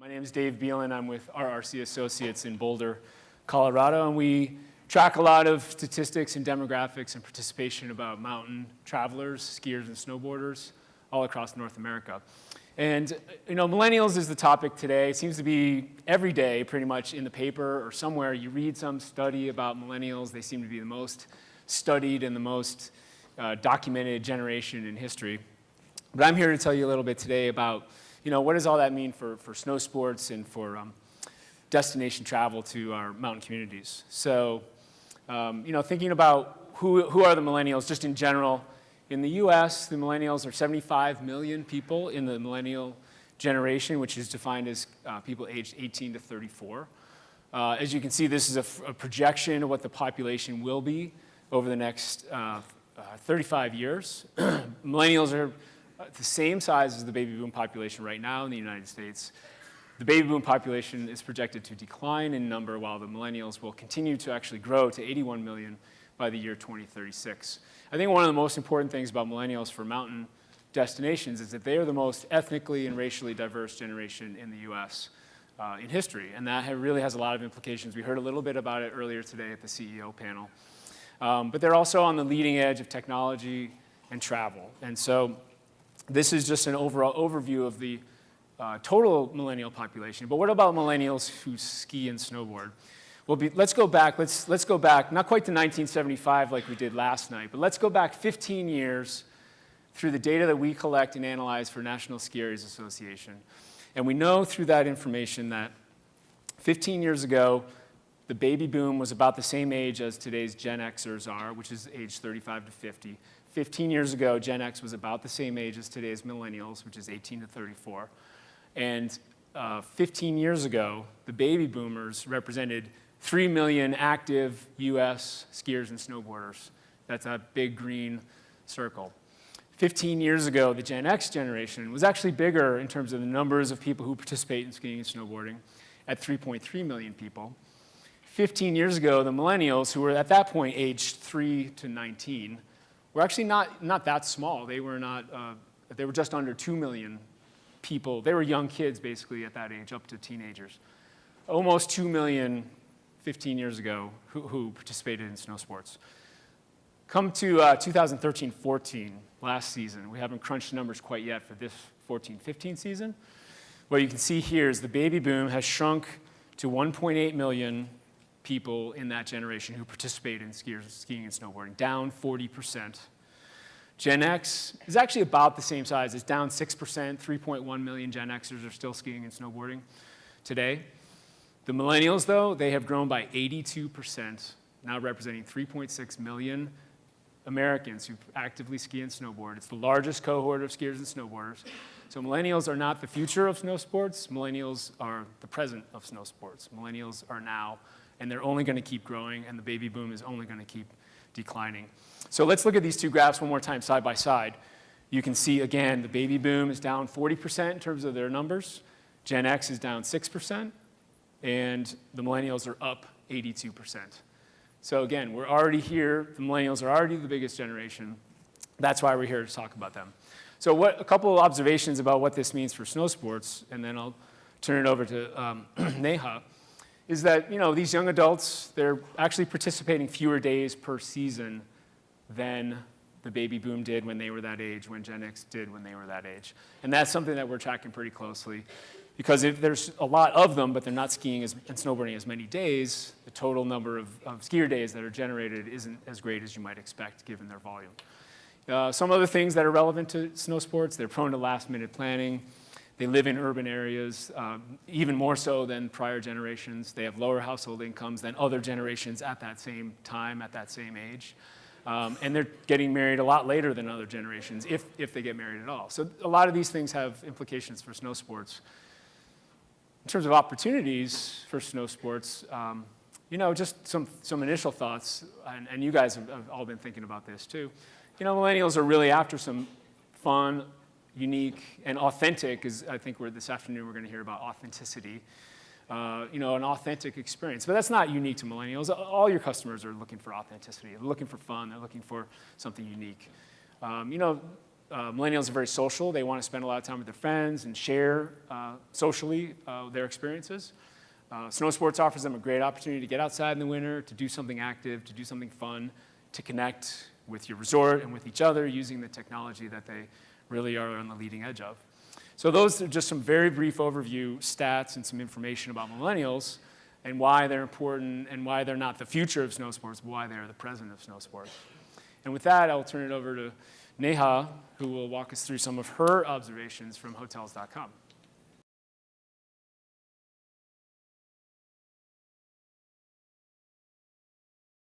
My name is Dave Belin. I'm with RRC Associates in Boulder, Colorado, and we track a lot of statistics and demographics and participation about mountain travelers, skiers, and snowboarders all across North America. And millennials is the topic today. It seems to be every day pretty much in the paper or somewhere you read some study about millennials. They seem to be the most studied and the most documented generation in history. But I'm here to tell you a little bit today about what does all that mean for snow sports and for destination travel to our mountain communities. So, thinking about who are the millennials just in general. In the US, the millennials are 75 million people in the millennial generation, which is defined as people aged 18 to 34. As you can see, this is a projection of what the population will be over the next 35 years. Millennials are the same size as the baby boom population right now in the United States. The baby boom population is projected to decline in number, while the millennials will continue to actually grow to 81 million by the year 2036. I think one of the most important things about millennials for mountain destinations is that they are the most ethnically and racially diverse generation in the US in history, and that really has a lot of implications. We heard a little bit about it earlier today at the CEO panel. But they're also on the leading edge of technology and travel. And so this is just an overall overview of the total millennial population. But what about millennials who ski and snowboard? Well, let's go back, not quite to 1975 like we did last night, but let's go back 15 years through the data that we collect and analyze for National Skiers Association. And we know through that information that 15 years ago, the baby boom was about the same age as today's Gen Xers are, which is age 35 to 50. 15 years ago, Gen X was about the same age as today's millennials, which is 18 to 34. And 15 years ago, the baby boomers represented 3 million active US skiers and snowboarders. That's a big green circle. 15 years ago, the Gen X generation was actually bigger in terms of the numbers of people who participate in skiing and snowboarding at 3.3 million people. 15 years ago, the millennials, who were at that point aged 3 to 19, were actually not that small. They were just under 2 million people. They were young kids, basically, at that age, up to teenagers. Almost 2 million 15 years ago who participated in snow sports. Come to 2013-14, last season. We haven't crunched numbers quite yet for this 14-15 season. What you can see here is the baby boom has shrunk to 1.8 million people in that generation who participate in skiing and snowboarding, down 40%. Gen X is actually about the same size. It's down 6%. 3.1 million Gen Xers are still skiing and snowboarding today. The millennials, though, they have grown by 82%, now representing 3.6 million Americans who actively ski and snowboard. It's the largest cohort of skiers and snowboarders. So millennials are not the future of snow sports. Millennials are the present of snow sports. Millennials are now, and they're only going to keep growing, and the baby boom is only going to keep declining. So let's look at these two graphs one more time side by side. You can see, again, the baby boom is down 40% in terms of their numbers. Gen X is down 6%, and the millennials are up 82%. So again, we're already here. The millennials are already the biggest generation. That's why we're here to talk about them. So a couple of observations about what this means for snow sports, and then I'll turn it over to Neha, is that these young adults, they're actually participating fewer days per season than the baby boom did when they were that age, when Gen X did when they were that age. And that's something that we're tracking pretty closely, because if there's a lot of them, but they're not skiing and snowboarding as many days, the total number of skier days that are generated isn't as great as you might expect given their volume. Some other things that are relevant to snow sports, they're prone to last-minute planning. They live in urban areas, even more so than prior generations. They have lower household incomes than other generations at that same time, at that same age. And they're getting married a lot later than other generations, if they get married at all. So a lot of these things have implications for snow sports. In terms of opportunities for snow sports, just some initial thoughts, and you guys have all been thinking about this too. Millennials are really after some fun, unique, and authentic, as I think this afternoon we're going to hear about authenticity, an authentic experience. But that's not unique to millennials. All your customers are looking for authenticity. They're looking for fun. They're looking for something unique. millennials are very social. They want to spend a lot of time with their friends and share socially their experiences. Snow sports offers them a great opportunity to get outside in the winter, to do something active, to do something fun, to connect with your resort and with each other using the technology that they really are on the leading edge of. So those are just some very brief overview stats and some information about millennials and why they're important and why they're not the future of snow sports, but why they're the present of snow sports. And with that, I'll turn it over to Neha, who will walk us through some of her observations from Hotels.com.